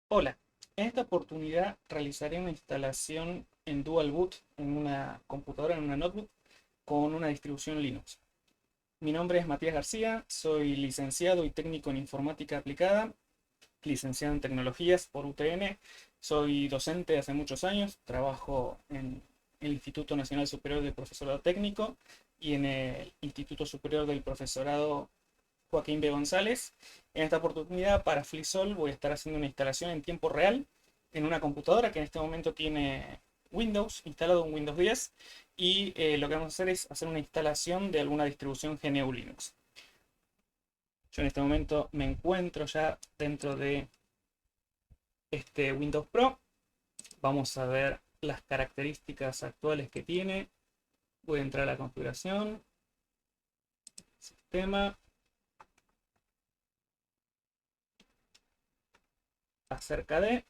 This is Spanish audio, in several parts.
Hola, en esta oportunidad realizaré una instalación en Dual Boot en una computadora, en una notebook, con una distribución Linux. Mi nombre es Matías García, soy licenciado y técnico en informática aplicada, licenciado en tecnologías por UTN, soy docente hace muchos años, trabajo en el Instituto Nacional Superior del Profesorado Técnico y en el Instituto Superior del Profesorado Joaquín B. González. En esta oportunidad para FliSol voy a estar haciendo una instalación en tiempo real en una computadora que en este momento tiene Windows, instalado en Windows 10, y lo que vamos a hacer es hacer una instalación de alguna distribución GNU Linux. Yo en este momento me encuentro ya dentro de este Windows Pro. Vamos a ver las características actuales que tiene. Voy a entrar a la configuración, sistema, acerca de.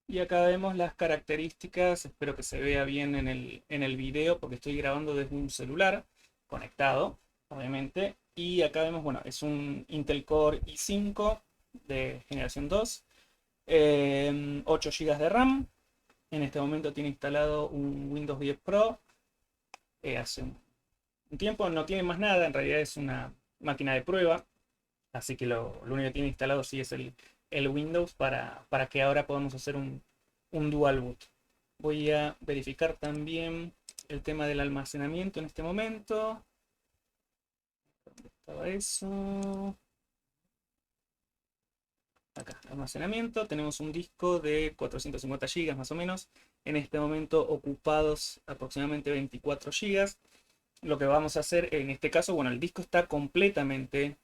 Y acá vemos las características, espero que se vea bien en el video porque estoy grabando desde un celular conectado, obviamente. Y acá vemos, bueno, es un Intel Core i5 de generación 2, 8 GB de RAM. En este momento tiene instalado un Windows 10 Pro. Hace un tiempo no tiene más nada, en realidad es una máquina de prueba. Así que lo único que tiene instalado sí es el Windows para que ahora podamos hacer un dual boot. Voy a verificar también el tema del almacenamiento en este momento. ¿Dónde estaba eso? Acá, almacenamiento. Tenemos un disco de 450 GB más o menos. En este momento ocupados aproximadamente 24 GB. Lo que vamos a hacer en este caso, bueno, el disco está completamente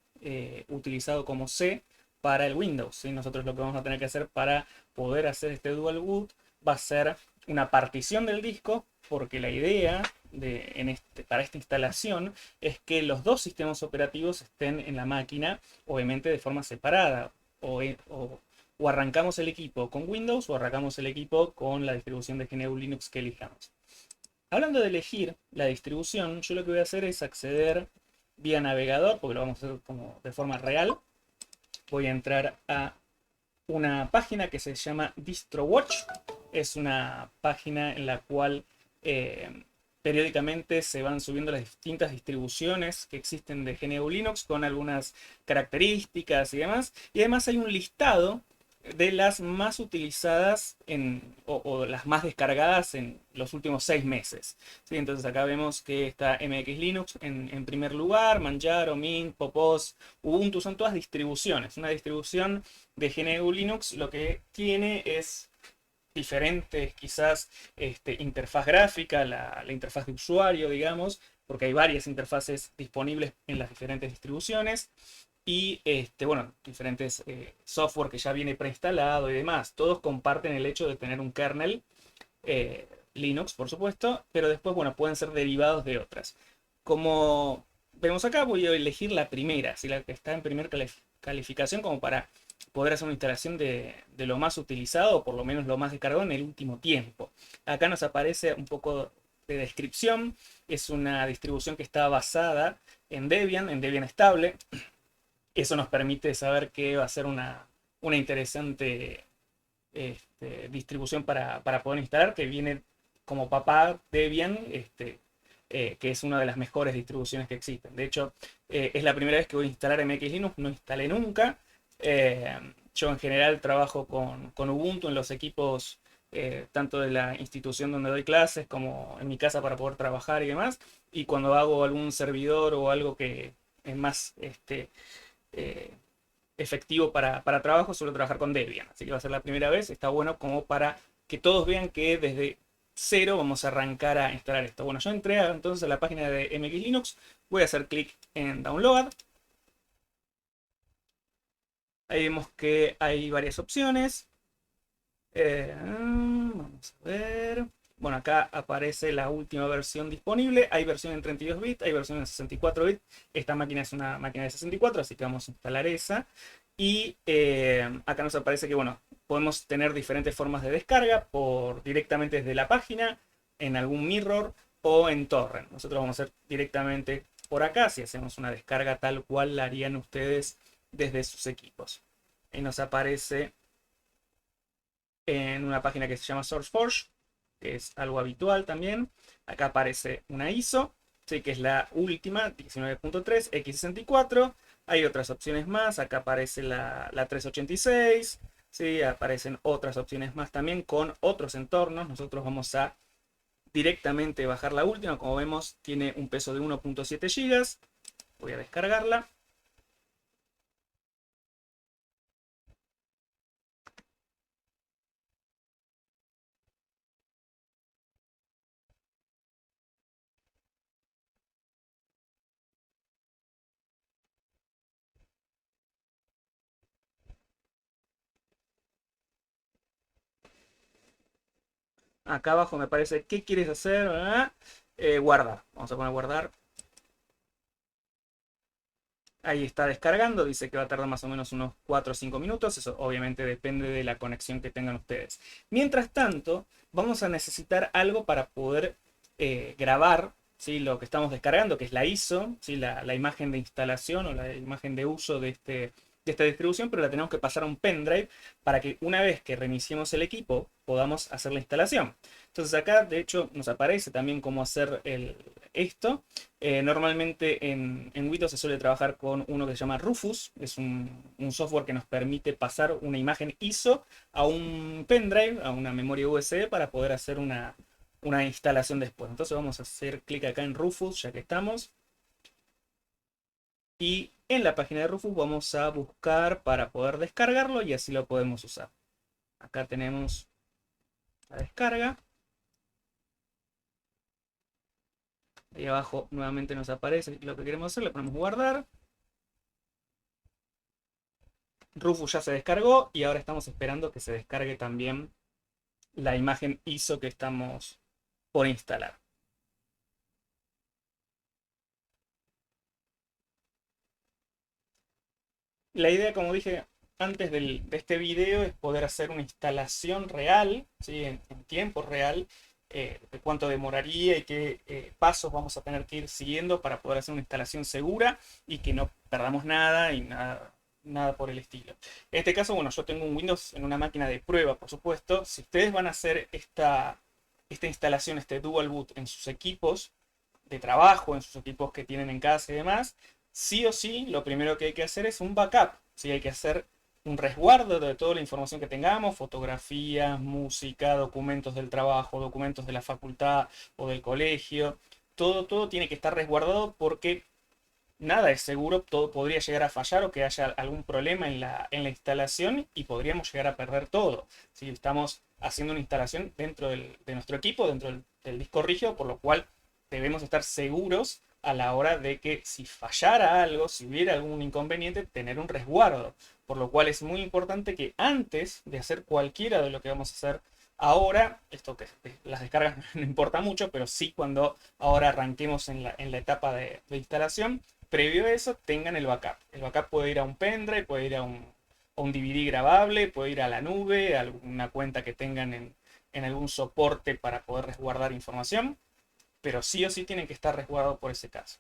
utilizado como C para el Windows, ¿sí? Nosotros lo que vamos a tener que hacer para poder hacer este dual boot va a ser una partición del disco, porque la idea para esta instalación es que los dos sistemas operativos estén en la máquina, obviamente de forma separada, o arrancamos el equipo con Windows o arrancamos el equipo con la distribución de GNU Linux que elijamos. Hablando de elegir la distribución, yo lo que voy a hacer es acceder vía navegador, porque lo vamos a hacer como de forma real. Voy a entrar a una página que se llama DistroWatch. Es una página en la cual periódicamente se van subiendo las distintas distribuciones que existen de GNU Linux con algunas características y demás. Y además hay un listado de las más utilizadas o las más descargadas en los últimos 6 meses. ¿Sí? Entonces acá vemos que está MX Linux en primer lugar, Manjaro, Mint, Popos, Ubuntu, son todas distribuciones. Una distribución de GNU Linux lo que tiene es diferentes quizás interfaz gráfica, la interfaz de usuario, digamos, porque hay varias interfaces disponibles en las diferentes distribuciones y bueno, diferentes software que ya viene preinstalado y demás. Todos comparten el hecho de tener un kernel Linux, por supuesto, pero después, bueno, pueden ser derivados de otras. Como vemos acá, voy a elegir la primera, si la que está en primer calificación, como para poder hacer una instalación de lo más utilizado, o por lo menos lo más descargado en el último tiempo. Acá nos aparece un poco de descripción. Es una distribución que está basada en Debian estable. Eso nos permite saber que va a ser una interesante distribución para poder instalar, que viene como papá Debian, que es una de las mejores distribuciones que existen. De hecho, es la primera vez que voy a instalar MX Linux, no instalé nunca. Eh, yo en general trabajo con Ubuntu en los equipos tanto de la institución donde doy clases como en mi casa para poder trabajar y demás. Y cuando hago algún servidor o algo que es más eh, efectivo para trabajo, suelo trabajar con Debian. Así que va a ser la primera vez. Está bueno como para que todos vean que desde cero vamos a arrancar a instalar esto. Bueno, yo entré entonces a la página de MX Linux. Voy a hacer clic en Download. Ahí vemos que hay varias opciones. Vamos a ver. Bueno, acá aparece la última versión disponible. Hay versión en 32 bits, hay versión en 64 bits. Esta máquina es una máquina de 64, así que vamos a instalar esa. Y acá nos aparece que, bueno, podemos tener diferentes formas de descarga directamente desde la página, en algún mirror o en torrent. Nosotros vamos a hacer directamente por acá, si hacemos una descarga tal cual la harían ustedes desde sus equipos. nos aparece en una página que se llama SourceForge, que es algo habitual también. Acá aparece una ISO, ¿sí? Que es la última, 19.3, x64. Hay otras opciones más, acá aparece la 386, ¿sí? Aparecen otras opciones más también con otros entornos. Nosotros vamos a directamente bajar la última. Como vemos, tiene un peso de 1.7 GB. Voy a descargarla. Acá abajo me parece, ¿qué quieres hacer? Guardar. Vamos a poner guardar. Ahí está descargando, dice que va a tardar más o menos unos 4 o 5 minutos, eso obviamente depende de la conexión que tengan ustedes. Mientras tanto, vamos a necesitar algo para poder grabar, ¿sí? Lo que estamos descargando, que es la ISO, ¿sí? La imagen de instalación o la imagen de uso de esta distribución, pero la tenemos que pasar a un pendrive para que una vez que reiniciemos el equipo podamos hacer la instalación. Entonces acá de hecho nos aparece también cómo hacer esto. Normalmente en Windows se suele trabajar con uno que se llama Rufus, es un software que nos permite pasar una imagen ISO a un pendrive, a una memoria USB para poder hacer una instalación después. Entonces vamos a hacer clic acá en Rufus, ya que estamos. Y en la página de Rufus vamos a buscar para poder descargarlo y así lo podemos usar. Acá tenemos la descarga. Ahí abajo nuevamente nos aparece lo que queremos hacer, le ponemos guardar. Rufus ya se descargó y ahora estamos esperando que se descargue también la imagen ISO que estamos por instalar. La idea, como dije antes de este video, es poder hacer una instalación real, ¿sí? En tiempo real, de cuánto demoraría y qué pasos vamos a tener que ir siguiendo para poder hacer una instalación segura y que no perdamos nada y nada por el estilo. En este caso, bueno, yo tengo un Windows en una máquina de prueba, por supuesto. Si ustedes van a hacer esta instalación, este dual boot en sus equipos de trabajo, en sus equipos que tienen en casa y demás, sí o sí, lo primero que hay que hacer es un backup. ¿Sí? Hay que hacer un resguardo de toda la información que tengamos, fotografías, música, documentos del trabajo, documentos de la facultad o del colegio. Todo tiene que estar resguardado porque nada es seguro, todo podría llegar a fallar o que haya algún problema en la instalación y podríamos llegar a perder todo. Si estamos haciendo una instalación dentro de nuestro equipo, dentro del disco rígido, por lo cual debemos estar seguros a la hora de que si fallara algo, si hubiera algún inconveniente, tener un resguardo. Por lo cual es muy importante que antes de hacer cualquiera de lo que vamos a hacer ahora, esto que las descargas no importa mucho, pero sí cuando ahora arranquemos en la etapa de instalación, previo a eso tengan el backup. El backup puede ir a un pendrive, puede ir a un DVD grabable, puede ir a la nube, a alguna cuenta que tengan en algún soporte para poder resguardar información, pero sí o sí tienen que estar resguardados por ese caso.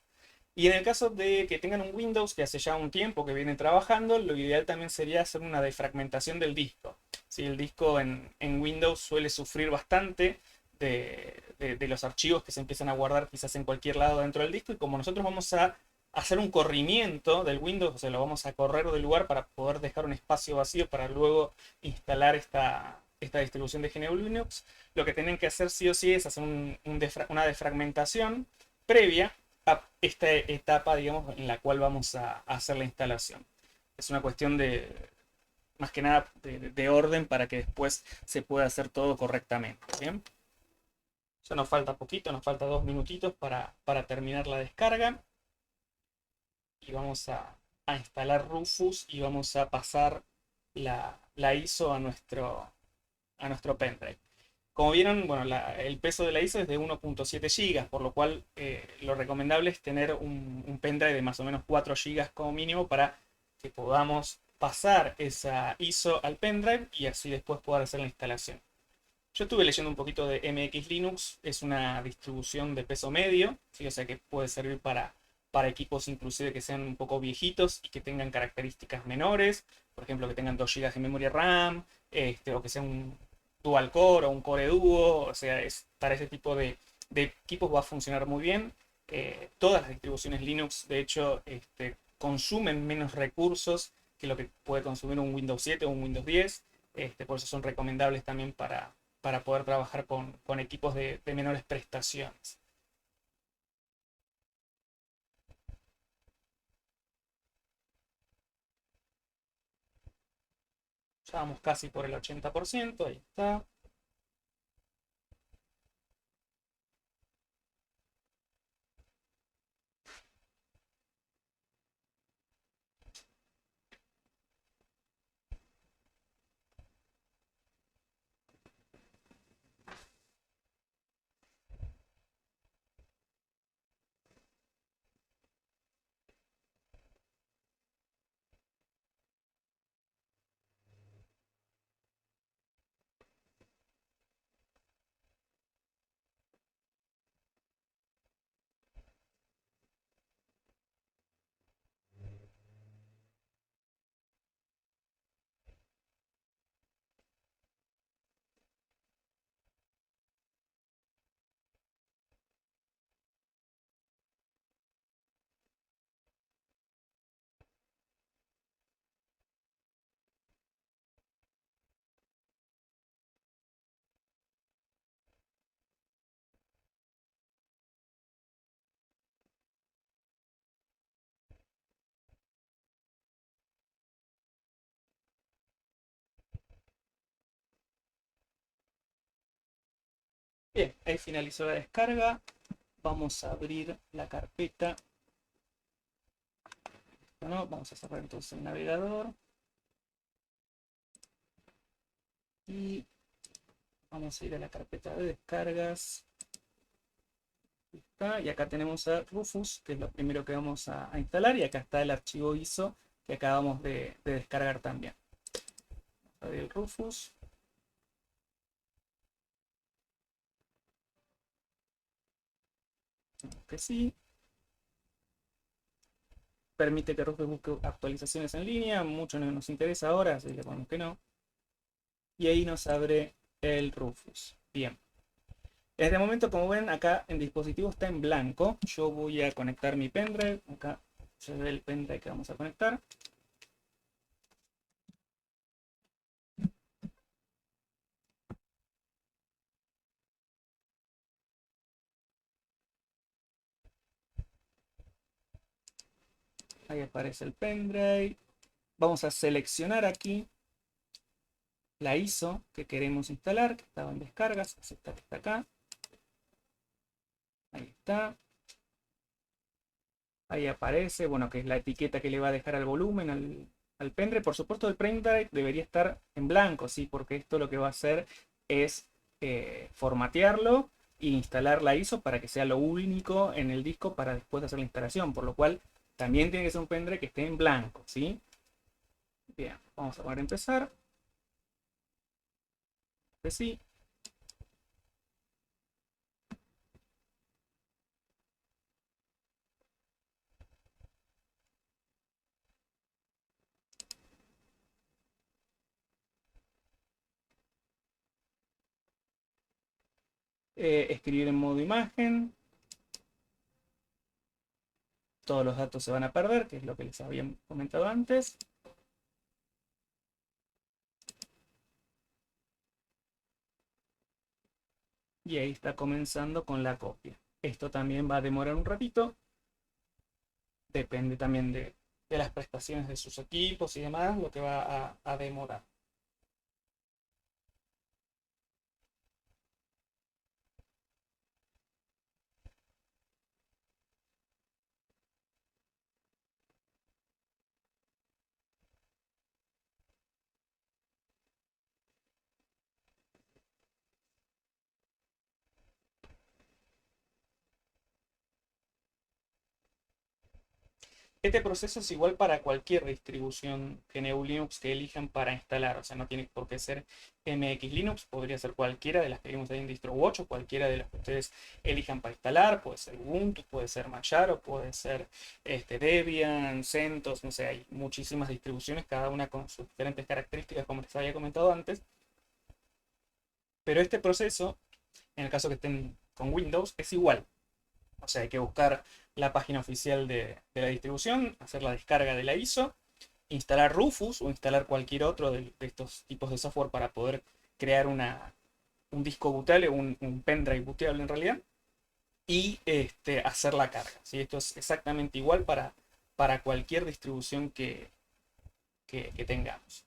Y en el caso de que tengan un Windows que hace ya un tiempo que viene trabajando, lo ideal también sería hacer una defragmentación del disco. Si el disco en Windows suele sufrir bastante de los archivos que se empiezan a guardar quizás en cualquier lado dentro del disco, y como nosotros vamos a hacer un corrimiento del Windows, o sea, lo vamos a correr del lugar para poder dejar un espacio vacío para luego instalar esta distribución de GNU Linux, lo que tienen que hacer sí o sí es hacer una defragmentación previa a esta etapa, digamos, en la cual vamos a hacer la instalación. Es una cuestión más que nada, de orden para que después se pueda hacer todo correctamente. ¿Bien? Ya nos falta poquito, nos falta 2 minutitos para terminar la descarga. Y vamos a instalar Rufus y vamos a pasar la ISO a nuestro pendrive. Como vieron, bueno, el peso de la ISO es de 1.7 GB, por lo cual lo recomendable es tener un pendrive de más o menos 4 GB como mínimo para que podamos pasar esa ISO al pendrive y así después poder hacer la instalación. Yo estuve leyendo un poquito de MX Linux, es una distribución de peso medio, ¿sí? O sea que puede servir para equipos inclusive que sean un poco viejitos y que tengan características menores, por ejemplo que tengan 2 GB de memoria RAM, o que sea un dual core o un core duo, o sea, para ese tipo de equipos va a funcionar muy bien. Todas las distribuciones Linux, de hecho, consumen menos recursos que lo que puede consumir un Windows 7 o un Windows 10. Por eso son recomendables también para poder trabajar con equipos de menores prestaciones. Ya vamos casi por el 80%, ahí está. Bien, ahí finalizó la descarga. Vamos a abrir la carpeta. Bueno, vamos a cerrar entonces el navegador. Y vamos a ir a la carpeta de descargas. Está, y acá tenemos a Rufus, que es lo primero que vamos a instalar. Y acá está el archivo ISO que acabamos de descargar también. Vamos a abrir el Rufus. Que sí. Permite que Rufus busque actualizaciones en línea. Mucho no nos interesa ahora, así que le ponemos que no. Y ahí nos abre el Rufus. Bien. En este momento, como ven, acá en dispositivo está en blanco. Yo voy a conectar mi pendrive. Acá se ve el pendrive que vamos a conectar. Ahí aparece el pendrive. Vamos a seleccionar aquí la ISO que queremos instalar, que estaba en descargas. Es esta que está acá. Ahí está. Ahí aparece, bueno, que es la etiqueta que le va a dejar al volumen, al pendrive. Por supuesto, el pendrive debería estar en blanco, ¿sí? Porque esto lo que va a hacer es formatearlo e instalar la ISO para que sea lo único en el disco para después de hacer la instalación. Por lo cual, también tiene que ser un pendrive que esté en blanco, ¿sí? Bien, vamos a poner a empezar. Pues sí. Escribir en modo imagen. Todos los datos se van a perder, que es lo que les había comentado antes. Y ahí está comenzando con la copia. Esto también va a demorar un ratito. Depende también de las prestaciones de sus equipos y demás, lo que va a demorar. Este proceso es igual para cualquier distribución GNU Linux que elijan para instalar, o sea, no tiene por qué ser MX Linux, podría ser cualquiera de las que vimos ahí en DistroWatch o cualquiera de las que ustedes elijan para instalar, puede ser Ubuntu, puede ser Manjaro, puede ser Debian, CentOS, no sé, hay muchísimas distribuciones, cada una con sus diferentes características, como les había comentado antes, pero este proceso, en el caso que estén con Windows, es igual. O sea, hay que buscar la página oficial de la distribución, hacer la descarga de la ISO, instalar Rufus o instalar cualquier otro de estos tipos de software para poder crear un disco bootable, un pendrive bootable en realidad, y hacer la carga. ¿Sí? Esto es exactamente igual para cualquier distribución que tengamos.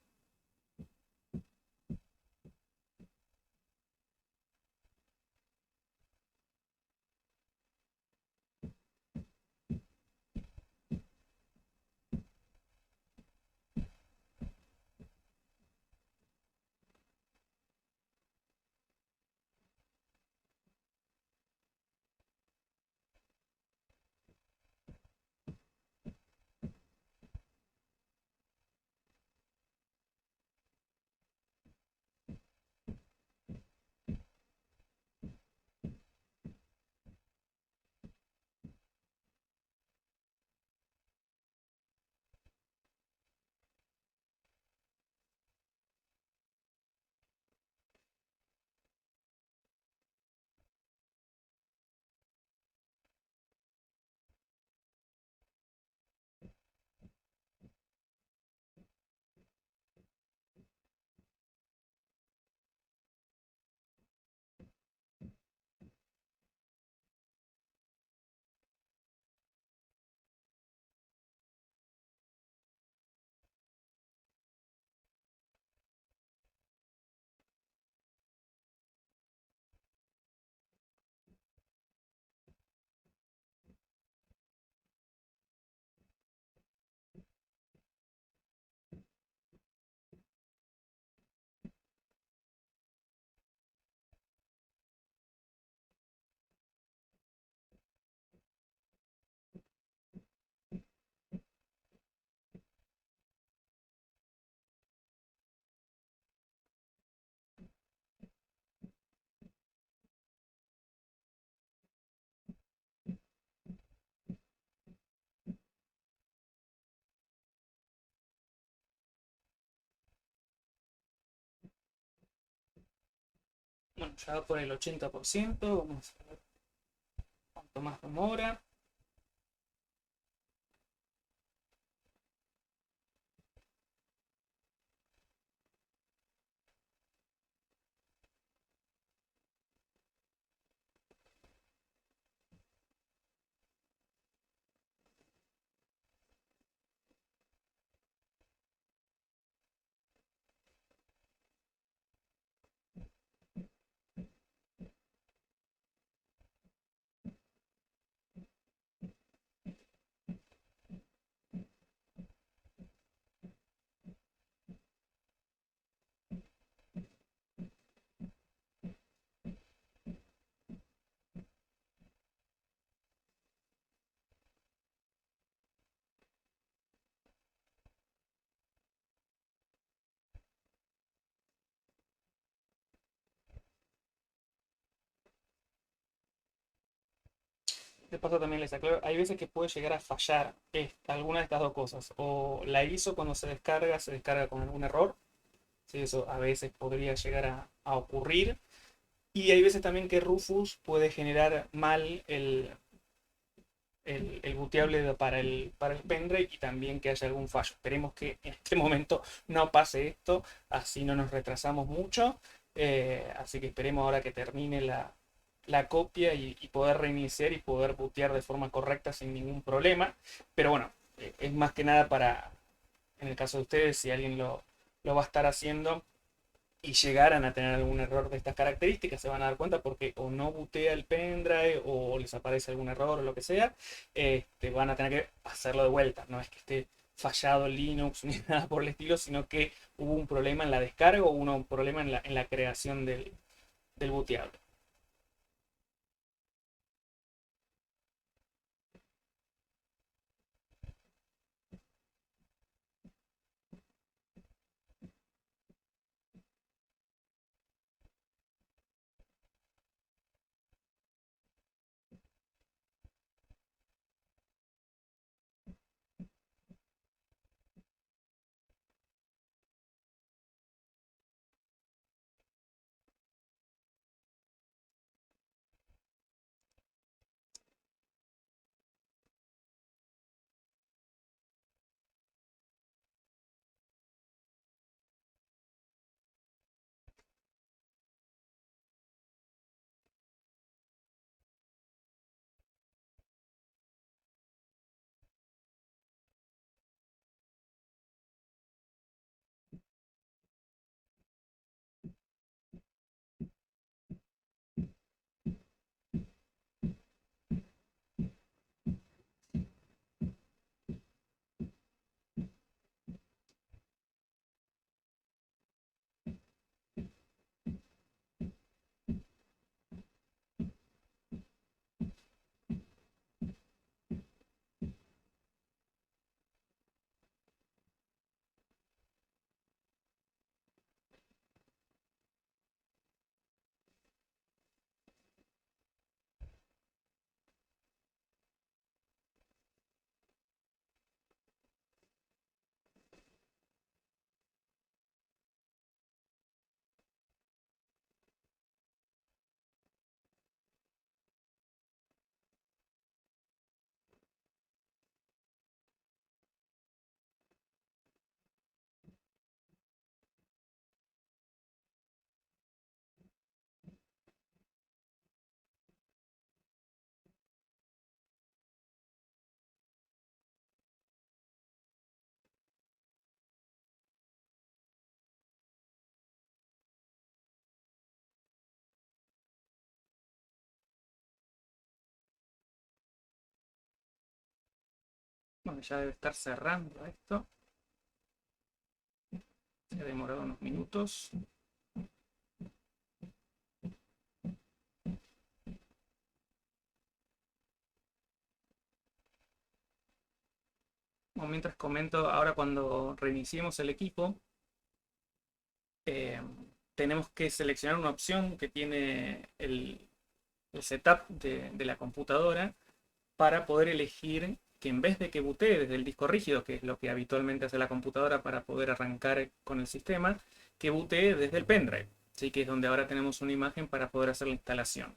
Bueno, ya va por el 80%, vamos a ver cuánto más demora. De paso también les aclaro, hay veces que puede llegar a fallar alguna de estas dos cosas. O la ISO cuando se descarga con algún error. Sí, eso a veces podría llegar a ocurrir. Y hay veces también que Rufus puede generar mal el booteable para el pendrive y también que haya algún fallo. Esperemos que en este momento no pase esto, así no nos retrasamos mucho. Así que esperemos ahora que termine la copia y poder reiniciar y poder bootear de forma correcta sin ningún problema. Pero bueno, es más que nada para, en el caso de ustedes, si alguien lo va a estar haciendo y llegaran a tener algún error de estas características, se van a dar cuenta porque o no bootea el pendrive o les aparece algún error o lo que sea, van a tener que hacerlo de vuelta. No es que esté fallado Linux ni nada por el estilo, sino que hubo un problema en la descarga o hubo un problema en la creación del booteable. Bueno, ya debe estar cerrando esto. Se ha demorado unos minutos. Bueno, mientras comento, ahora cuando reiniciemos el equipo, eh, tenemos que seleccionar una opción que tiene el setup de la computadora para poder elegir que en vez de que bootee desde el disco rígido, que es lo que habitualmente hace la computadora para poder arrancar con el sistema, que bootee desde el pendrive, ¿sí? Que es donde ahora tenemos una imagen para poder hacer la instalación.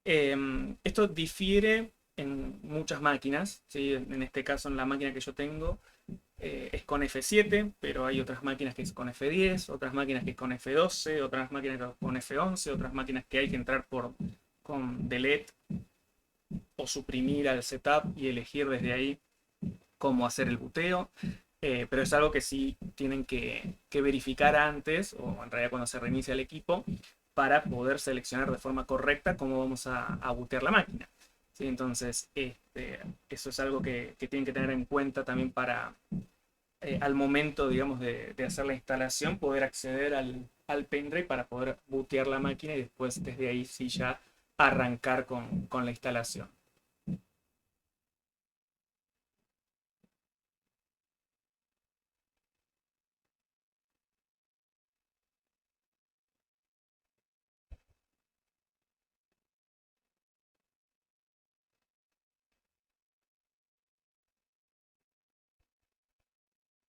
Esto difiere en muchas máquinas, ¿sí? En este caso en la máquina que yo tengo es con F7, pero hay otras máquinas que es con F10, otras máquinas que es con F12, otras máquinas que es con F11, otras máquinas que hay que entrar con delete o suprimir al setup y elegir desde ahí cómo hacer el buteo. Pero es algo que sí tienen que verificar antes, o en realidad cuando se reinicia el equipo, para poder seleccionar de forma correcta cómo vamos a butear la máquina. ¿Sí? Entonces, eso es algo que tienen que tener en cuenta también para, al momento, digamos, de hacer la instalación, poder acceder al pendrive para poder bootear la máquina y después desde ahí sí ya arrancar con la instalación.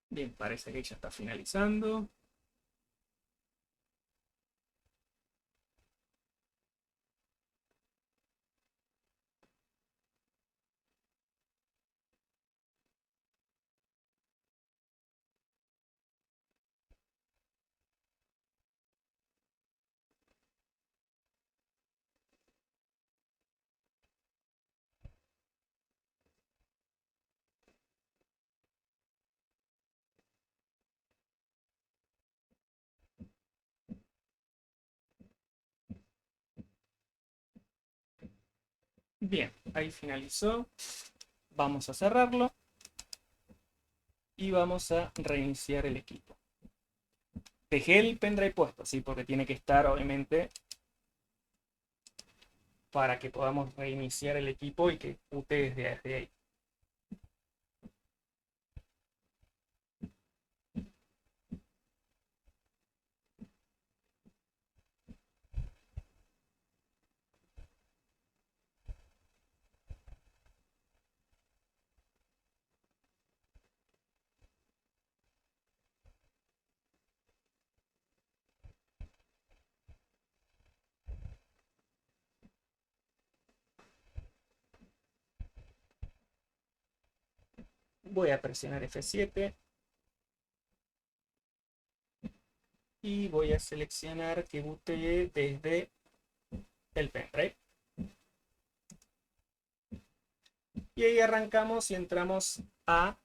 Bien, parece que ya está finalizando. Bien, ahí finalizó. Vamos a cerrarlo y vamos a reiniciar el equipo. Dejé el pendrive puesto, sí, porque tiene que estar obviamente para que podamos reiniciar el equipo y que pute desde ahí. Voy a presionar F7 y voy a seleccionar que butee desde el pendrive. Y ahí arrancamos y entramos a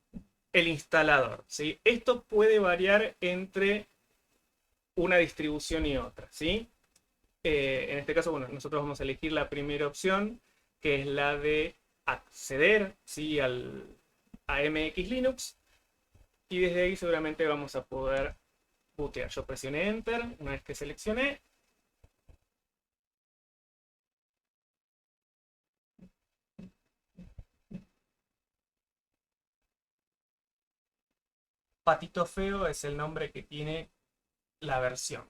el instalador, ¿sí? Esto puede variar entre una distribución y otra, ¿sí? En este caso, bueno, nosotros vamos a elegir la primera opción, que es la de acceder, ¿sí? A MX Linux, y desde ahí seguramente vamos a poder bootear. Yo presioné Enter, una vez que seleccioné, Patito Feo es el nombre que tiene la versión.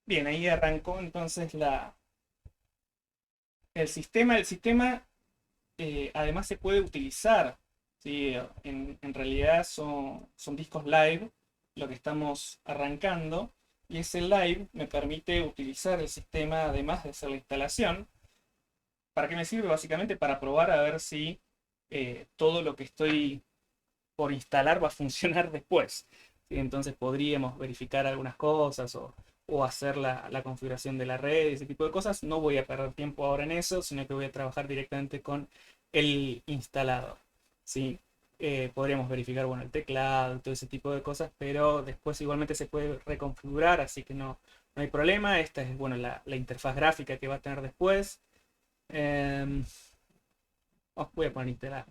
Bien, ahí arrancó entonces El sistema además se puede utilizar, ¿sí? En realidad son discos live lo que estamos arrancando y ese live me permite utilizar el sistema además de hacer la instalación. ¿Para qué me sirve? Básicamente para probar a ver si todo lo que estoy por instalar va a funcionar después. ¿Sí? Entonces podríamos verificar algunas cosas o hacer la configuración de la red, ese tipo de cosas. No voy a perder tiempo ahora en eso, sino que voy a trabajar directamente con el instalador. ¿Sí? Podríamos verificar bueno, el teclado, todo ese tipo de cosas, pero después igualmente se puede reconfigurar, así que no hay problema. Esta es bueno, la interfaz gráfica que va a tener después. Eh, voy a poner instalar.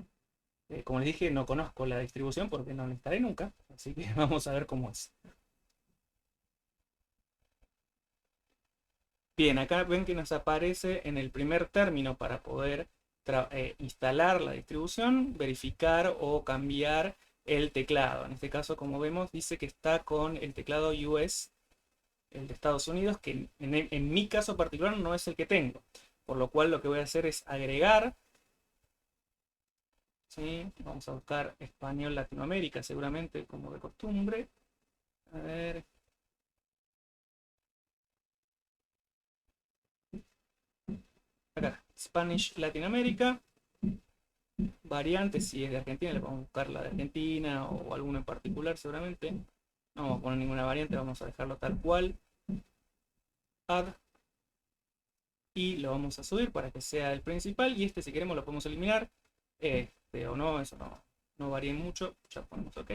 Como les dije, no conozco la distribución porque no la instalé nunca, así que vamos a ver cómo es. Bien, acá ven que nos aparece en el primer término para poder instalar la distribución, verificar o cambiar el teclado. En este caso, como vemos, dice que está con el teclado US, el de Estados Unidos, que en mi caso particular no es el que tengo. Por lo cual lo que voy a hacer es agregar. ¿Sí? Vamos a buscar español Latinoamérica, seguramente, como de costumbre. A ver. Acá, Spanish Latinoamérica. Variantes, si es de Argentina, le vamos a buscar la de Argentina o alguna en particular, seguramente. No vamos a poner ninguna variante, vamos a dejarlo tal cual. Add. Y lo vamos a subir para que sea el principal. Y este, si queremos, lo podemos eliminar. O no, eso no varía mucho. Ya ponemos OK.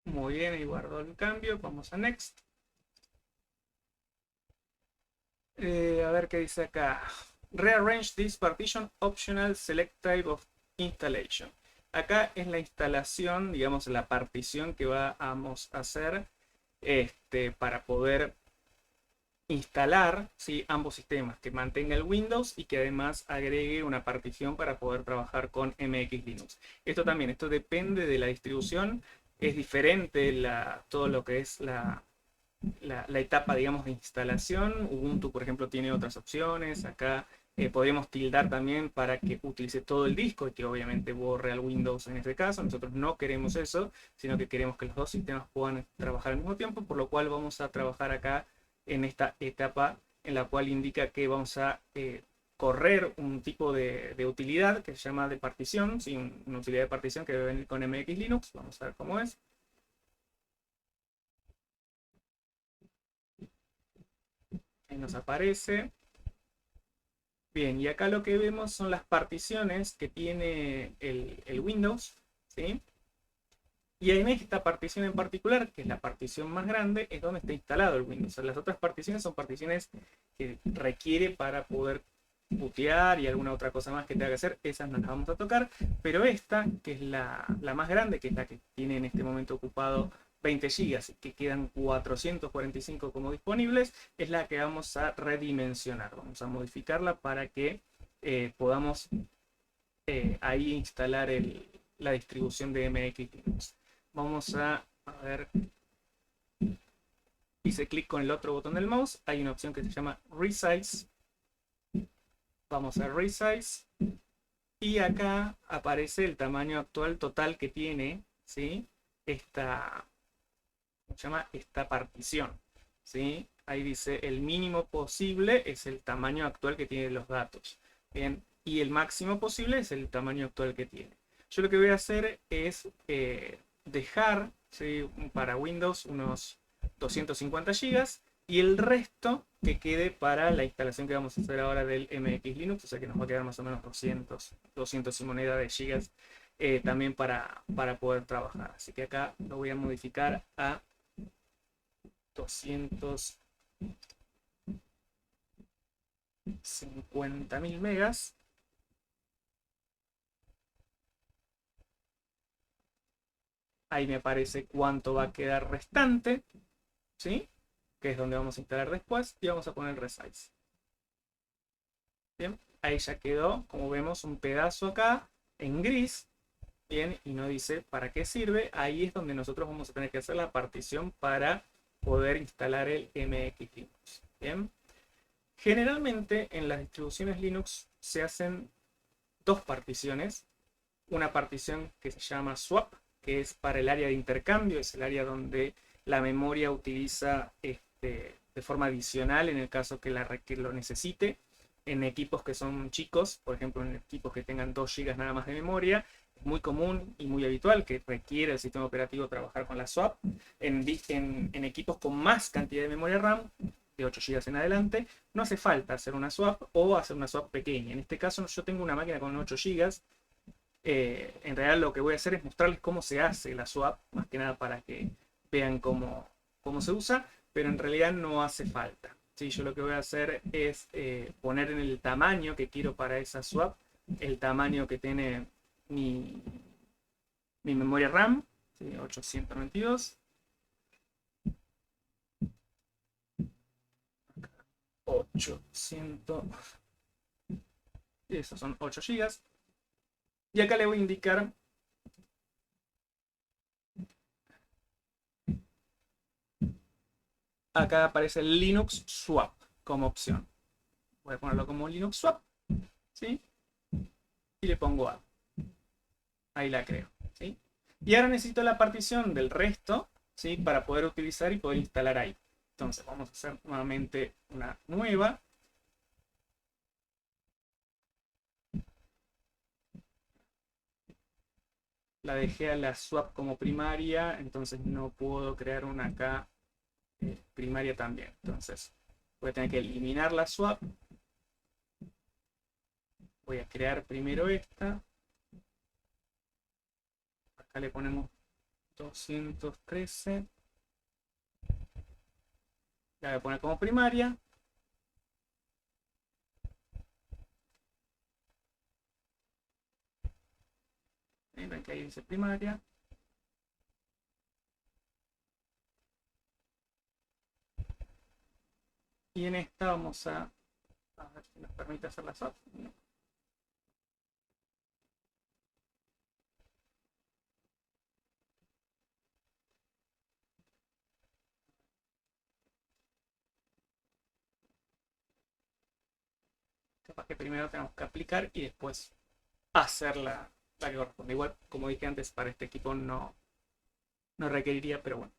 Muy bien, ahí guardo el cambio. Vamos a Next. A ver qué dice acá. Rearrange this partition optional select type of installation. Acá es la instalación, digamos, la partición que vamos a hacer para poder instalar, ¿sí? Ambos sistemas, que mantenga el Windows y que además agregue una partición para poder trabajar con MX Linux. Esto depende de la distribución, es diferente todo lo que es la etapa, digamos, de instalación. Ubuntu, por ejemplo, tiene otras opciones. Acá podemos tildar también para que utilice todo el disco y que obviamente borre al Windows en este caso. Nosotros no queremos eso, sino que queremos que los dos sistemas puedan trabajar al mismo tiempo, por lo cual vamos a trabajar acá en esta etapa en la cual indica que vamos a correr un tipo de utilidad que se llama de partición, ¿sí? Una utilidad de partición que debe venir con MX Linux. Vamos a ver cómo es. Ahí nos aparece. Bien, y acá lo que vemos son las particiones que tiene el Windows, ¿sí? Y en esta partición en particular, que es la partición más grande, es donde está instalado el Windows. Las otras particiones son particiones que requiere para poder bootear y alguna otra cosa más que tenga que hacer. Esas no las vamos a tocar, pero esta, que es la más grande, que es la que tiene en este momento ocupado 20 GB, que quedan 445 como disponibles, es la que vamos a redimensionar. Vamos a modificarla para que podamos ahí instalar la distribución de MX Linux. Vamos a ver, hice clic con el otro botón del mouse, hay una opción que se llama Resize. Vamos a Resize y acá aparece el tamaño actual total que tiene, ¿sí? Esta, ¿cómo se llama? Esta partición, ¿sí? Ahí dice el mínimo posible es el tamaño actual que tiene los datos. Bien, y el máximo posible es el tamaño actual que tiene. Yo lo que voy a hacer es dejar, ¿sí? Para Windows unos 250 GB y el resto que quede para la instalación que vamos a hacer ahora del MX Linux, o sea que nos va a quedar más o menos 200 y moneda de gigas también para poder trabajar. Así que acá lo voy a modificar a 200 50.000 megas. Ahí me aparece cuánto va a quedar restante, ¿sí? Que es donde vamos a instalar después, y vamos a poner resize. Bien, ahí ya quedó, como vemos, un pedazo acá en gris. Bien, y no dice para qué sirve. Ahí es donde nosotros vamos a tener que hacer la partición para poder instalar el MX Linux. Bien, generalmente en las distribuciones Linux se hacen dos particiones. Una partición que se llama swap, que es para el área de intercambio, es el área donde la memoria utiliza de forma adicional en el caso que lo necesite. En equipos que son chicos, por ejemplo en equipos que tengan 2 GB nada más de memoria, es muy común y muy habitual que requiere el sistema operativo trabajar con la swap. En equipos con más cantidad de memoria RAM, de 8 GB en adelante, no hace falta hacer una swap o hacer una swap pequeña. En este caso yo tengo una máquina con 8 GB. En realidad lo que voy a hacer es mostrarles cómo se hace la swap, más que nada para que vean cómo se usa, pero en realidad no hace falta. ¿Sí? Yo lo que voy a hacer es poner en el tamaño que quiero para esa swap, el tamaño que tiene mi, mi memoria RAM, ¿sí? 892, 800, y esos son 8 GB. Y acá le voy a indicar acá aparece el Linux Swap como opción. Voy a ponerlo como Linux Swap, ¿sí? Y le pongo Add. Ahí la creo, ¿sí? Y ahora necesito la partición del resto, ¿sí? Para poder utilizar y poder instalar ahí. Entonces vamos a hacer nuevamente una nueva. La dejé a la swap como primaria, entonces no puedo crear una acá primaria también. Entonces voy a tener que eliminar la swap. Voy a crear primero esta. Acá le ponemos 213. La voy a poner como primaria. Ven que ahí dice primaria. Y en esta vamos a ver si nos permite hacer la swap. No. Capaz que primero tenemos que aplicar y después hacer la que corresponde. Igual, como dije antes, para este equipo no requeriría, pero bueno.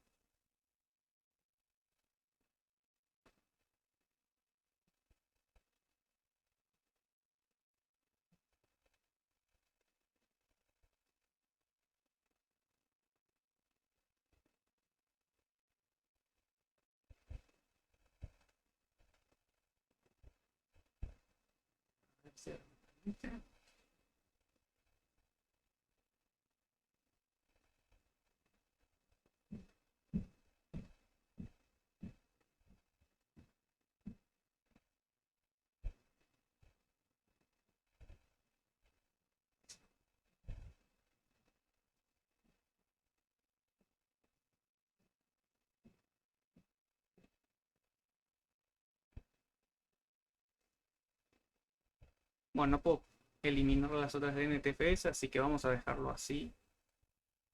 Bueno, no puedo eliminar las otras de NTFS, así que vamos a dejarlo así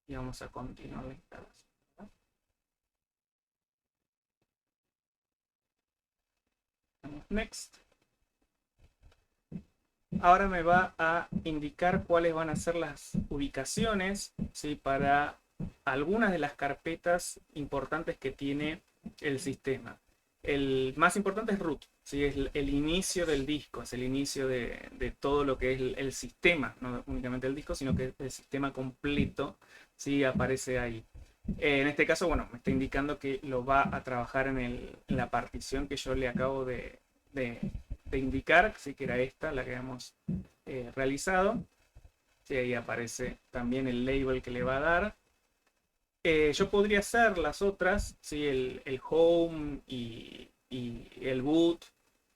y vamos a continuar la instalación. Next. Ahora me va a indicar cuáles van a ser las ubicaciones, ¿sí? Para algunas de las carpetas importantes que tiene el sistema. El más importante es root, ¿sí? Es el inicio del disco, es el inicio de todo lo que es el sistema, no únicamente el disco, sino que el sistema completo, ¿sí? Aparece ahí. En este caso, bueno, me está indicando que lo va a trabajar en la partición que yo le acabo de, de indicar, sí que era esta la que habíamos realizado. Sí, ahí aparece también el label que le va a dar. Yo podría hacer las otras, ¿sí? El home y el boot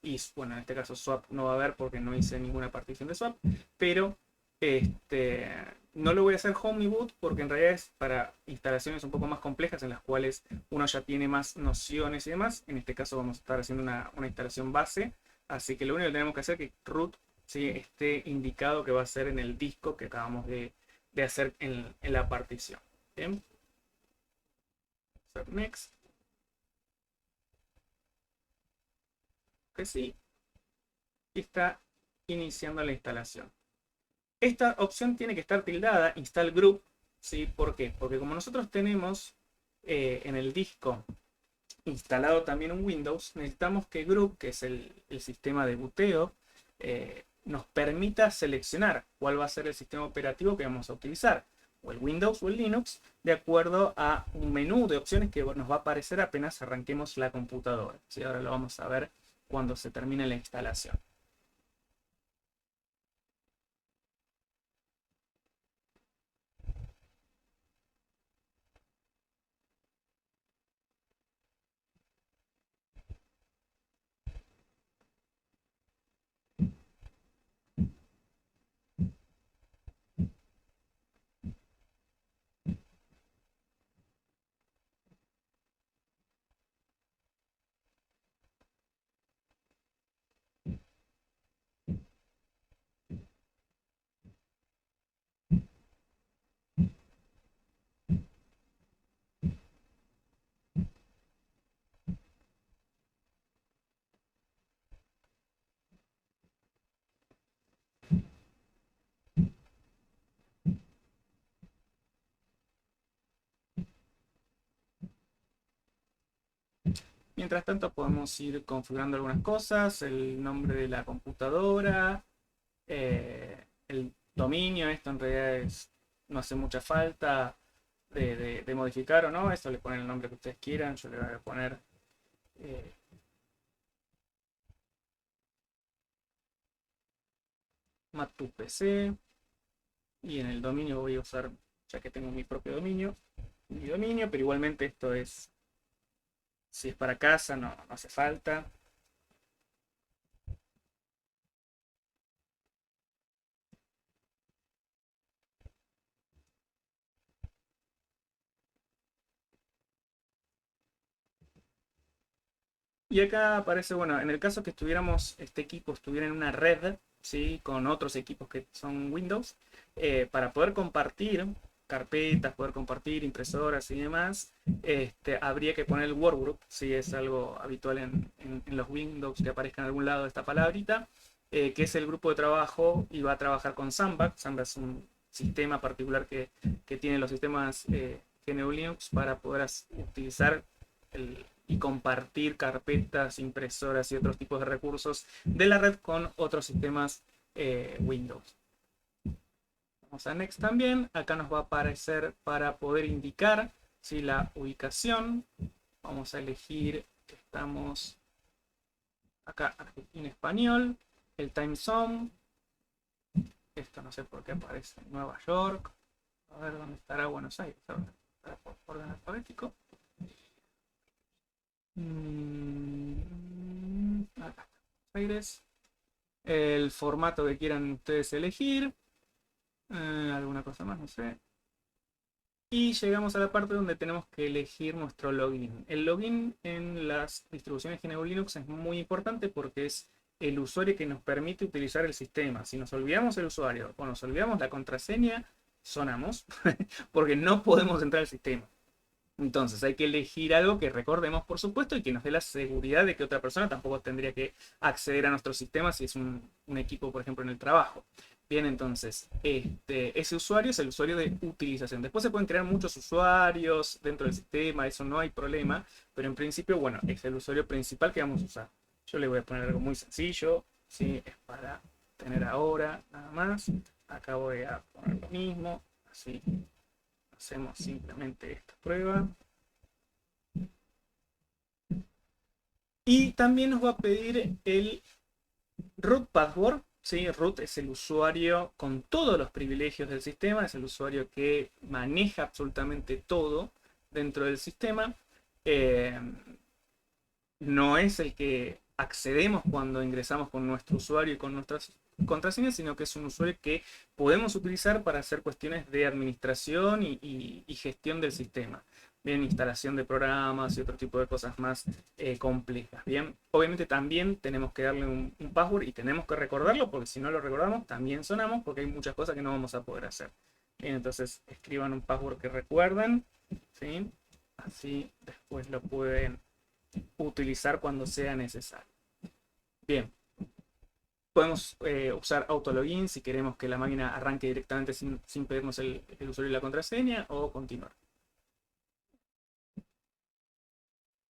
y bueno, en este caso swap no va a haber porque no hice ninguna partición de swap, pero este, no lo voy a hacer home y boot porque en realidad es para instalaciones un poco más complejas en las cuales uno ya tiene más nociones y demás. En este caso vamos a estar haciendo una instalación base, así que lo único que tenemos que hacer es que root, ¿sí?, esté indicado que va a ser en el disco que acabamos de hacer en la partición. Bien, hacer next, que sí, y está iniciando la instalación. Esta opción tiene que estar tildada, install group, ¿sí? ¿Por qué? Porque como nosotros tenemos en el disco instalado también un Windows, necesitamos que group, que es el sistema de buteo, nos permita seleccionar cuál va a ser el sistema operativo que vamos a utilizar, o el Windows o el Linux, de acuerdo a un menú de opciones que nos va a aparecer apenas arranquemos la computadora. ¿Sí? Ahora lo vamos a ver cuando se termine la instalación. Mientras tanto podemos ir configurando algunas cosas, el nombre de la computadora, el dominio, esto en realidad no hace mucha falta de modificar o no, esto le ponen el nombre que ustedes quieran, yo le voy a poner eh, MatPC y en el dominio voy a usar, ya que tengo mi propio dominio, mi dominio, pero igualmente esto es, si es para casa, no hace falta. Y acá aparece, bueno, en el caso que estuviéramos, este equipo estuviera en una red, ¿sí?, con otros equipos que son Windows, para poder compartir carpetas, poder compartir impresoras y demás, habría que poner el workgroup, si es algo habitual en los Windows que aparezca en algún lado esta palabrita, que es el grupo de trabajo y va a trabajar con Samba. Samba es un sistema particular que tienen los sistemas GNU Linux para poder utilizar y compartir carpetas, impresoras y otros tipos de recursos de la red con otros sistemas Windows. Vamos a Next también. Acá nos va a aparecer para poder indicar si la ubicación. Vamos a elegir, estamos acá en español, el time zone. Esto no sé por qué aparece en Nueva York. A ver dónde estará Buenos Aires. Estará por orden alfabético. Acá está, Buenos Aires. El formato que quieran ustedes elegir. Alguna cosa más, no sé. Y llegamos a la parte donde tenemos que elegir nuestro login. El login en las distribuciones GNU Linux es muy importante porque es el usuario que nos permite utilizar el sistema. Si nos olvidamos el usuario o nos olvidamos la contraseña, sonamos porque no podemos entrar al sistema. Entonces hay que elegir algo que recordemos, por supuesto, y que nos dé la seguridad de que otra persona tampoco tendría que acceder a nuestro sistema si es un equipo, por ejemplo, en el trabajo. Bien, entonces, ese usuario es el usuario de utilización. Después se pueden crear muchos usuarios dentro del sistema, eso no hay problema, pero en principio, bueno, es el usuario principal que vamos a usar. Yo le voy a poner algo muy sencillo, ¿sí? Es para tener ahora, nada más. Acá voy a poner lo mismo, así hacemos simplemente esta prueba. Y también nos va a pedir el root password. ¿Sí? Root es el usuario con todos los privilegios del sistema, es el usuario que maneja absolutamente todo dentro del sistema. No es el que accedemos cuando ingresamos con nuestro usuario y con nuestras contraseñas, sino que es un usuario que podemos utilizar para hacer cuestiones de administración y gestión del sistema. Bien, instalación de programas y otro tipo de cosas más complejas. Bien, obviamente también tenemos que darle un password y tenemos que recordarlo, porque si no lo recordamos también sonamos, porque hay muchas cosas que no vamos a poder hacer. Bien, entonces escriban un password que recuerden, ¿sí? Así después lo pueden utilizar cuando sea necesario. Bien, podemos usar autologin si queremos que la máquina arranque directamente sin pedirnos el usuario y la contraseña, o continuar.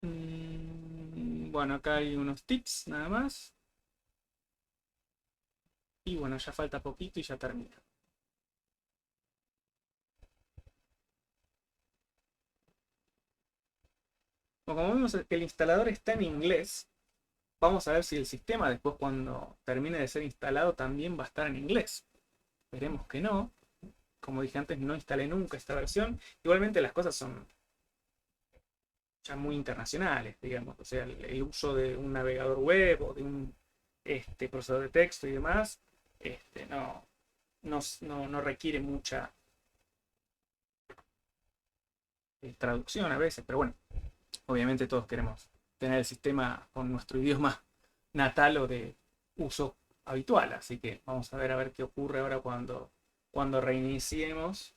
Bueno, acá hay unos tips nada más. Y bueno, ya falta poquito y ya termina. Bueno, como vemos que el instalador está en inglés, vamos a ver si el sistema después cuando termine de ser instalado también va a estar en inglés. Esperemos que no. Como dije antes, no instalé nunca esta versión. Igualmente las cosas son ya muy internacionales, digamos. O sea, el uso de un navegador web o de un procesador de texto y demás, no requiere mucha traducción a veces, pero bueno, obviamente todos queremos tener el sistema con nuestro idioma natal o de uso habitual, así que vamos a ver qué ocurre ahora cuando reiniciemos.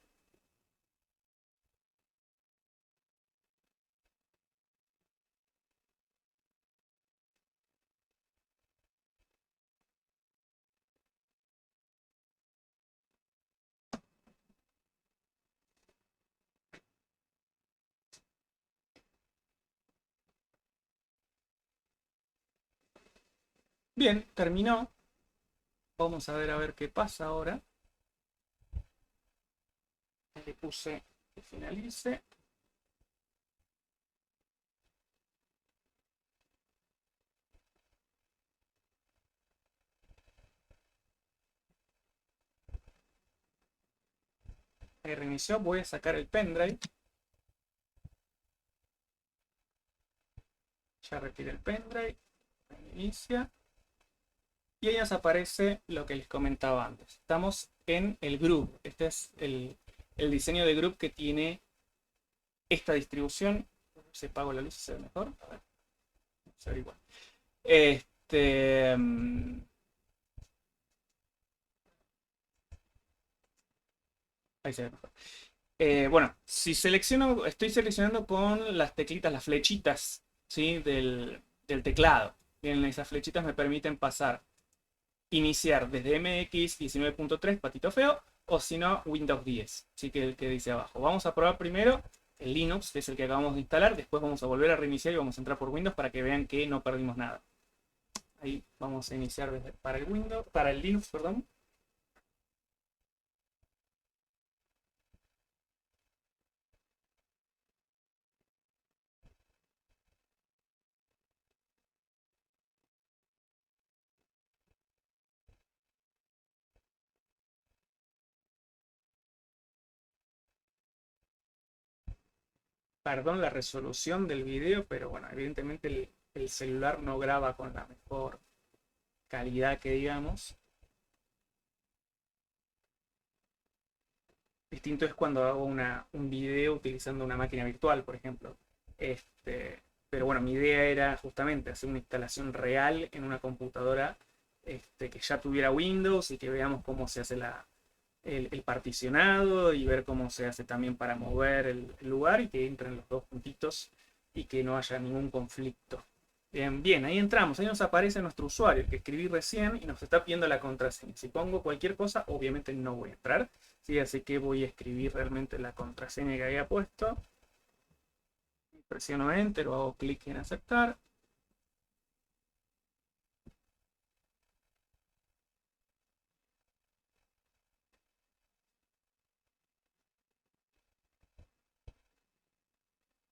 Bien, terminó. Vamos a ver qué pasa ahora. Le puse que finalice. Ahí reinició. Voy a sacar el pendrive. Ya retira el pendrive. Reinicia. Y ahí nos aparece lo que les comentaba antes. Estamos en el group. Este es el diseño de group que tiene esta distribución. Si apago la luz se ve mejor. A ver, se ve igual. Ahí se ve mejor. Bueno, si selecciono, estoy seleccionando con las teclitas, las flechitas, ¿sí? del teclado. Bien, esas flechitas me permiten pasar, iniciar desde MX 19.3, patito feo, o si no, Windows 10, ¿sí? Que el que dice abajo. Vamos a probar primero el Linux, que es el que acabamos de instalar. Después vamos a volver a reiniciar y vamos a entrar por Windows para que vean que no perdimos nada. Ahí vamos a iniciar para el Linux, perdón. Perdón la resolución del video, pero bueno, evidentemente el celular no graba con la mejor calidad que digamos. Distinto es cuando hago un video utilizando una máquina virtual, por ejemplo. Pero bueno, mi idea era justamente hacer una instalación real en una computadora que ya tuviera Windows y que veamos cómo se hace el particionado y ver cómo se hace también para mover el lugar y que entren los dos puntitos y que no haya ningún conflicto. Bien, bien, ahí entramos, ahí nos aparece nuestro usuario, el que escribí recién y nos está pidiendo la contraseña. Si pongo cualquier cosa, obviamente no voy a entrar, ¿sí? Así que voy a escribir realmente la contraseña que había puesto. Presiono Enter o hago clic en aceptar.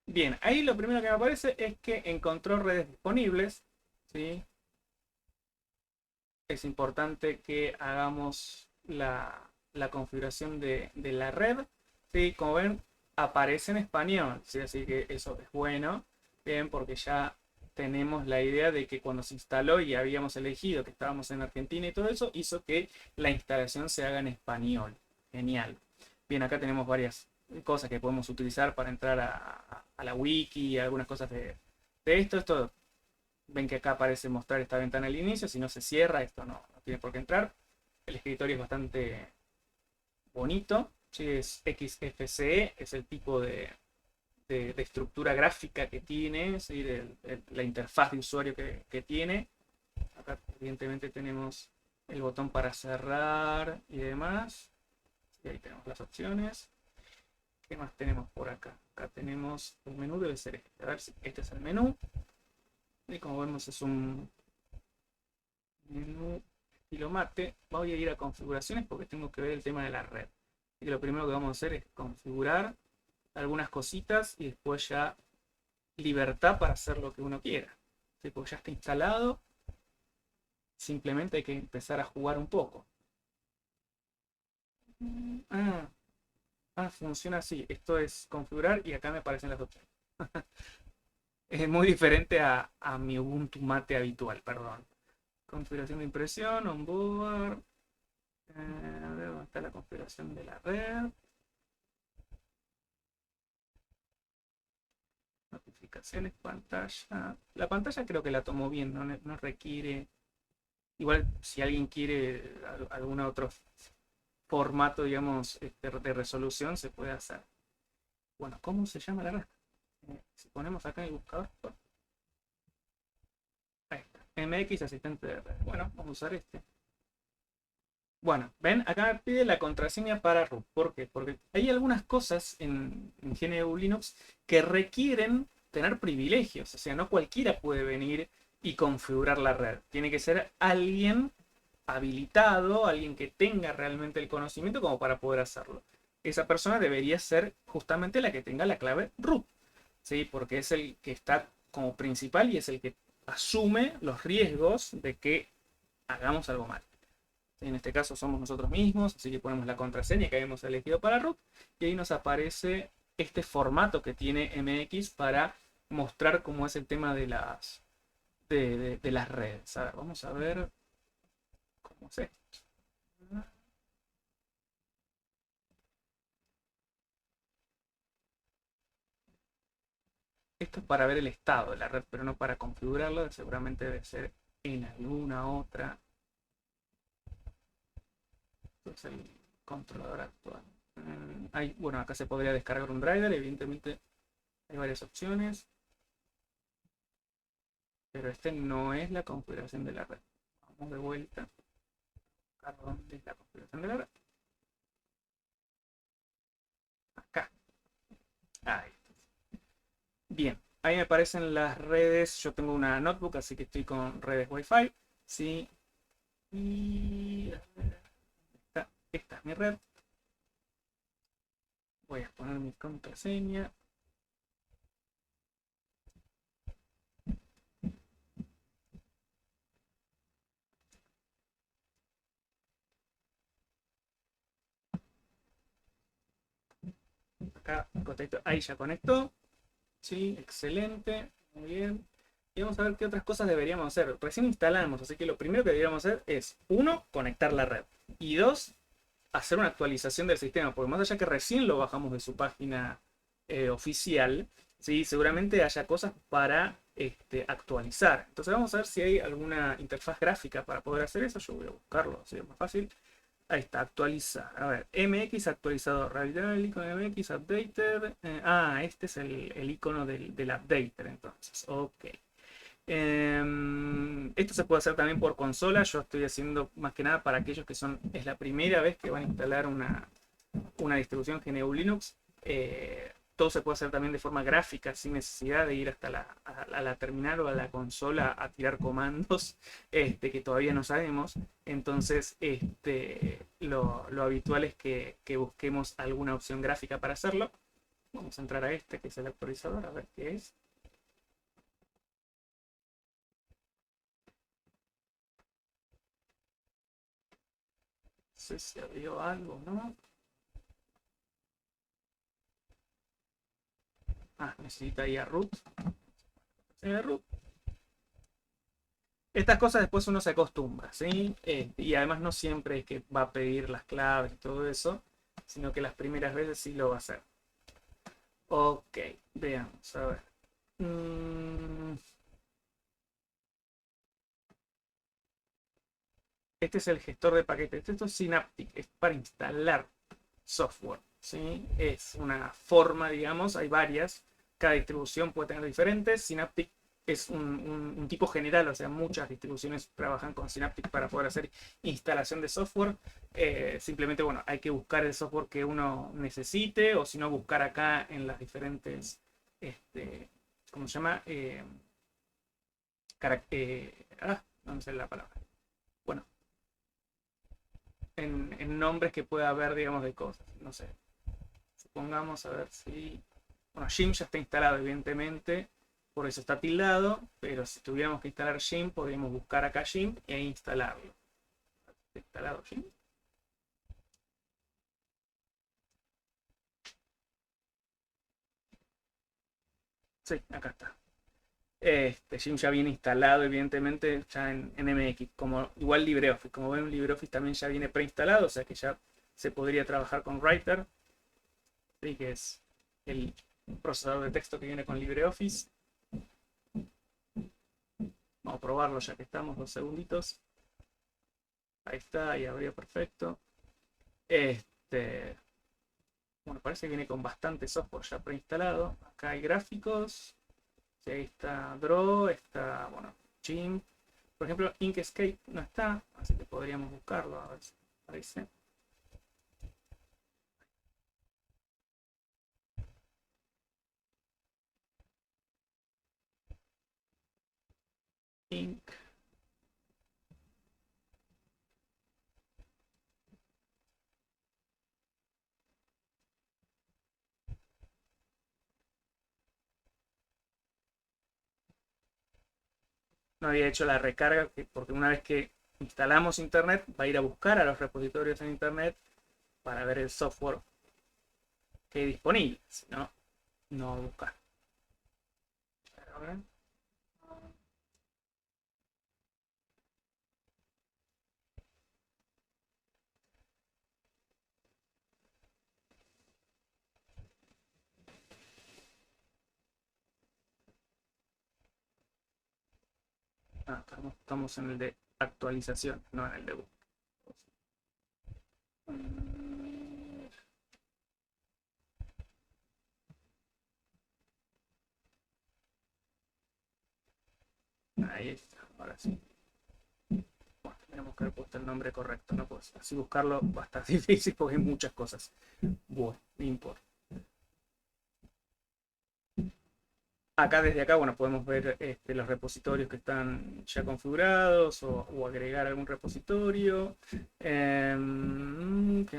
Bien, ahí lo primero que me aparece es que encontró redes disponibles, ¿sí? Es importante que hagamos la configuración de la red, ¿sí? Como ven, aparece en español, ¿sí? Así que eso es bueno, bien, porque ya tenemos la idea de que cuando se instaló y habíamos elegido que estábamos en Argentina y todo eso, hizo que la instalación se haga en español. Genial. Bien, acá tenemos varias cosas que podemos utilizar para entrar a la wiki, algunas cosas de esto. Esto, ven que acá aparece mostrar esta ventana al inicio, si no se cierra, esto no tiene por qué entrar. El escritorio es bastante bonito, ¿sí? Es XFCE, es el tipo de estructura gráfica que tiene, ¿sí? La interfaz de usuario que tiene. Acá evidentemente tenemos el botón para cerrar y demás. Y ahí tenemos las opciones. ¿Qué más tenemos por acá? Acá tenemos el menú, debe ser este. A ver si este es el menú. Y como vemos es un menú estilo mate. Voy a ir a configuraciones porque tengo que ver el tema de la red. Así que lo primero que vamos a hacer es configurar algunas cositas y después ya libertad para hacer lo que uno quiera. ¿Sí? Porque ya está instalado. Simplemente hay que empezar a jugar un poco. Ah, funciona así. Esto es configurar y acá me aparecen las opciones. Es muy diferente a mi Ubuntu Mate habitual, perdón. Configuración de impresión, onboard. A ver dónde está la configuración de la red. Notificaciones, pantalla. La pantalla creo que la tomó bien, no requiere. Igual si alguien quiere algún otro formato, digamos, de resolución, se puede hacer. Bueno, ¿cómo se llama la red? Si ponemos acá en el buscador. Ahí está. MX asistente de red. Bueno, vamos a usar este. Bueno, ven, acá me pide la contraseña para root. ¿Por qué? Porque hay algunas cosas en GNU Linux que requieren tener privilegios. O sea, no cualquiera puede venir y configurar la red. Tiene que ser alguien habilitado, alguien que tenga realmente el conocimiento como para poder hacerlo. Esa persona debería ser justamente la que tenga la clave root, ¿sí? Porque es el que está como principal y es el que asume los riesgos de que hagamos algo mal. En este caso somos nosotros mismos, así que ponemos la contraseña que habíamos elegido para root y ahí nos aparece este formato que tiene MX para mostrar cómo es el tema de de las redes. A ver, vamos a ver cómo es esto. Esto es para ver el estado de la red, pero no para configurarlo. Seguramente debe ser en alguna otra. Esto es el controlador actual. Bueno, acá se podría descargar un driver. Evidentemente hay varias opciones. Pero este no es la configuración de la red. Vamos de vuelta a dónde es la configuración de la red. Acá. Ahí. Bien. Ahí me aparecen las redes. Yo tengo una notebook, así que estoy con redes Wi-Fi. Sí. Y esta es mi red. Voy a poner mi contraseña. Acá, ahí ya conectó. Sí, excelente. Muy bien. Y vamos a ver qué otras cosas deberíamos hacer. Recién instalamos, así que lo primero que deberíamos hacer es, uno, conectar la red. Y dos, hacer una actualización del sistema. Porque más allá que recién lo bajamos de su página oficial, ¿sí? Seguramente haya cosas para actualizar. Entonces vamos a ver si hay alguna interfaz gráfica para poder hacer eso. Yo voy a buscarlo, así es más fácil. Ahí está, actualizar. A ver, MX actualizador. Rehabilitar el icono de MX, updated. Este es el icono del updater, entonces. Ok. Esto se puede hacer también por consola. Yo estoy haciendo más que nada para aquellos que es la primera vez que van a instalar una distribución GNU Linux. Todo se puede hacer también de forma gráfica, sin necesidad de ir hasta la terminal o a la consola a tirar comandos que todavía no sabemos. Entonces, lo habitual es que busquemos alguna opción gráfica para hacerlo. Vamos a entrar a este, que es el actualizador, a ver qué es. No sé si abrió algo, ¿no? Necesita ir a root. Root. Estas cosas después uno se acostumbra, ¿sí? Y además no siempre es que va a pedir las claves y todo eso, sino que las primeras veces sí lo va a hacer. Ok, veamos, a ver. Mm, este es el gestor de paquetes. Esto es Synaptic, es para instalar software, ¿sí? Es una forma, digamos, hay varias. Cada distribución puede tener diferentes. Synaptic es un tipo general, o sea, muchas distribuciones trabajan con Synaptic para poder hacer instalación de software. Simplemente, bueno, hay que buscar el software que uno necesite, o si no, buscar acá en las diferentes, este, ¿cómo se llama? No me sale la palabra. Bueno, en nombres que pueda haber, digamos, de cosas. No sé. Supongamos, a ver si. Bueno, Gim ya está instalado, evidentemente. Por eso está tildado. Pero si tuviéramos que instalar Gim, podríamos buscar acá Gim e instalarlo. ¿Está instalado Gim? Sí, acá está. Gim ya viene instalado, evidentemente, ya en MX. Como, igual LibreOffice. Como ven, LibreOffice también ya viene preinstalado. O sea que ya se podría trabajar con Writer. ¿Sí? Que es el procesador de texto que viene con LibreOffice. Vamos a probarlo ya que estamos, 2 segunditos. Ahí está, ahí abrió perfecto. Este, bueno, parece que viene con bastante software ya preinstalado. Acá hay gráficos. Sí, ahí está Draw, está, bueno, GIMP. Por ejemplo, Inkscape no está, así que podríamos buscarlo a ver si aparece. Ink. No había hecho la recarga porque una vez que instalamos Internet va a ir a buscar a los repositorios en Internet para ver el software que hay disponible. Si no, no va a buscar. A ver. Estamos en el de actualización, no en el de búsqueda. Ahí está, ahora sí. Bueno, tenemos que haber puesto el nombre correcto, ¿no? Pues así buscarlo va a estar difícil porque hay muchas cosas. Bueno, no importa. Acá desde acá, bueno, podemos ver los repositorios que están ya configurados o agregar algún repositorio. ¿Qué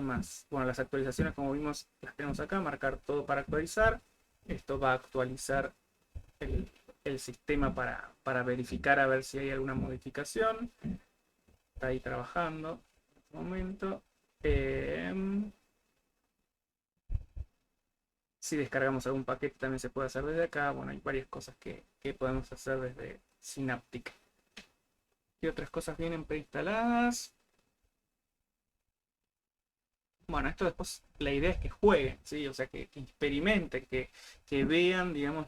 más? Bueno, las actualizaciones, como vimos, las tenemos acá, marcar todo para actualizar. Esto va a actualizar el sistema para verificar a ver si hay alguna modificación. Está ahí trabajando en este momento. Si descargamos algún paquete también se puede hacer desde acá. Bueno, hay varias cosas que podemos hacer desde Synaptic. ¿Qué otras cosas vienen preinstaladas? Bueno, esto después la idea es que jueguen, ¿sí? O sea, que experimenten, que vean, digamos,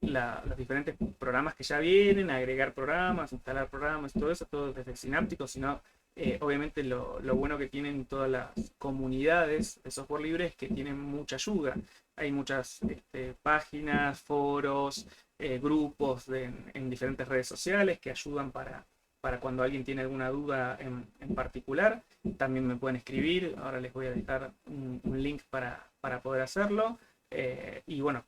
los diferentes programas que ya vienen, agregar programas, instalar programas, todo eso, todo desde Sináptico, sino obviamente lo bueno que tienen todas las comunidades de software libre es que tienen mucha ayuda. Hay muchas páginas, foros, grupos en diferentes redes sociales que ayudan para cuando alguien tiene alguna duda en particular. También me pueden escribir, ahora les voy a dejar un link para poder hacerlo. Y bueno,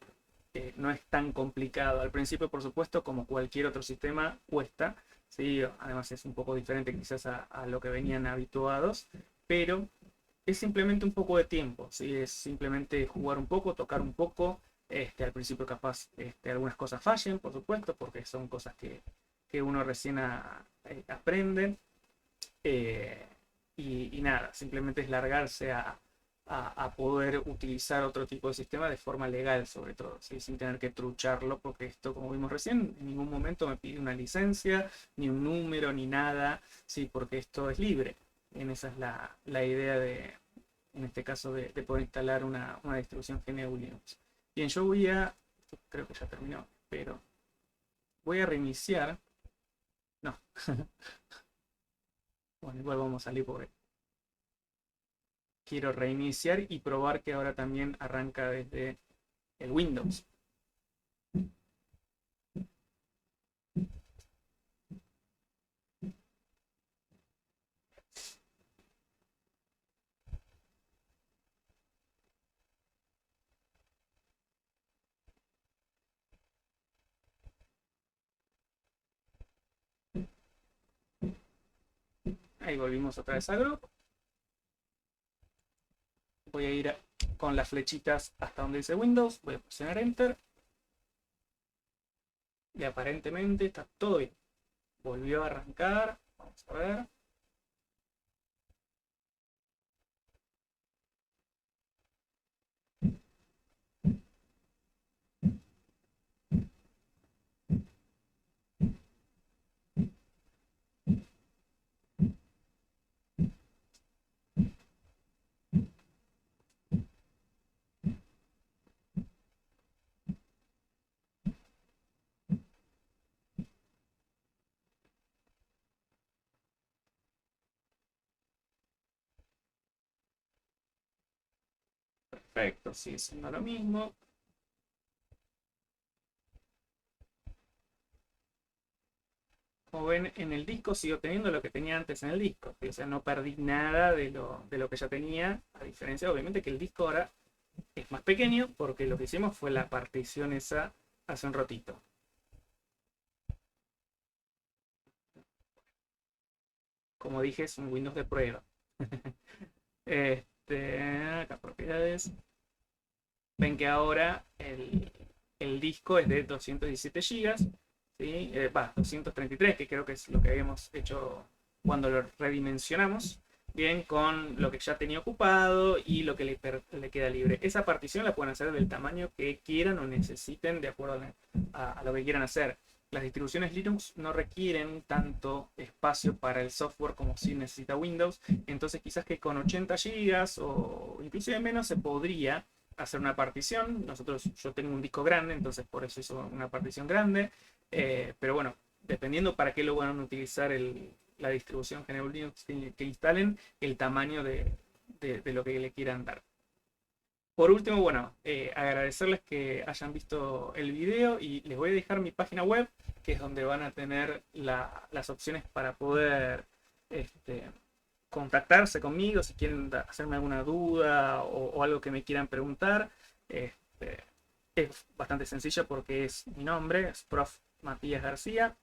no es tan complicado. Al principio, por supuesto, como cualquier otro sistema, cuesta. ¿Sí? Además es un poco diferente quizás a lo que venían habituados, pero es simplemente un poco de tiempo. ¿Sí? Es simplemente jugar un poco, tocar un poco. Al principio capaz algunas cosas fallen, por supuesto, porque son cosas que uno recién aprende. Y nada, simplemente es largarse a poder utilizar otro tipo de sistema de forma legal, sobre todo, ¿sí? Sin tener que trucharlo, porque esto, como vimos recién, en ningún momento me pide una licencia, ni un número, ni nada, ¿sí? Porque esto es libre. En esa es la idea de, en este caso, de poder instalar una distribución GNU Linux. Bien, yo voy a, creo que ya terminó, pero voy a reiniciar. No, bueno, igual vamos a salir porque quiero reiniciar y probar que ahora también arranca desde el Windows. Ahí volvimos otra vez a Group. Voy a ir con las flechitas hasta donde dice Windows. Voy a presionar Enter. Y aparentemente está todo bien. Volvió a arrancar. Vamos a ver. Perfecto, sigue siendo lo mismo. Como ven, en el disco sigo teniendo lo que tenía antes en el disco. O sea, no perdí nada de lo que ya tenía. A diferencia, obviamente, que el disco ahora es más pequeño porque lo que hicimos fue la partición esa hace un ratito. Como dije, es un Windows de prueba. Acá propiedades. Ven que ahora el disco es de 217 GB, ¿sí? 233, que creo que es lo que habíamos hecho cuando lo redimensionamos. Bien, con lo que ya tenía ocupado y lo que le queda libre. Esa partición la pueden hacer del tamaño que quieran o necesiten de acuerdo a lo que quieran hacer. Las distribuciones Linux no requieren tanto espacio para el software como si necesita Windows. Entonces quizás que con 80 GB o inclusive menos se podría hacer una partición. Yo tengo un disco grande, entonces por eso hizo una partición grande. Pero bueno, dependiendo para qué lo van a utilizar la distribución GNU Linux que instalen, el tamaño de lo que le quieran dar. Por último, bueno, agradecerles que hayan visto el video y les voy a dejar mi página web, que es donde van a tener las opciones para poder contactarse conmigo si quieren hacerme alguna duda o algo que me quieran preguntar. Este, es bastante sencillo porque es mi nombre, es Prof. Matías García.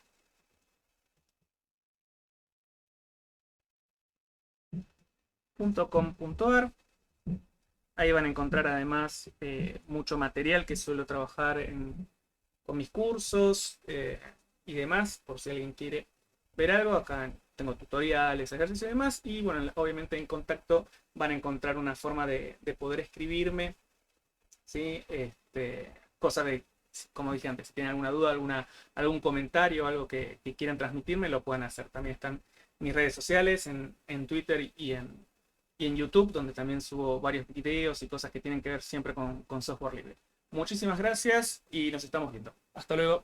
.com.ar. Ahí van a encontrar además mucho material que suelo trabajar con mis cursos y demás, por si alguien quiere ver algo. Acá tengo tutoriales, ejercicios y demás. Y bueno, obviamente en contacto van a encontrar una forma de poder escribirme, ¿sí? Cosa de, como dije antes, si tienen alguna duda, algún comentario, algo que quieran transmitirme, lo pueden hacer. También están mis redes sociales en Twitter y en YouTube, donde también subo varios videos y cosas que tienen que ver siempre con software libre. Muchísimas gracias y nos estamos viendo. Hasta luego.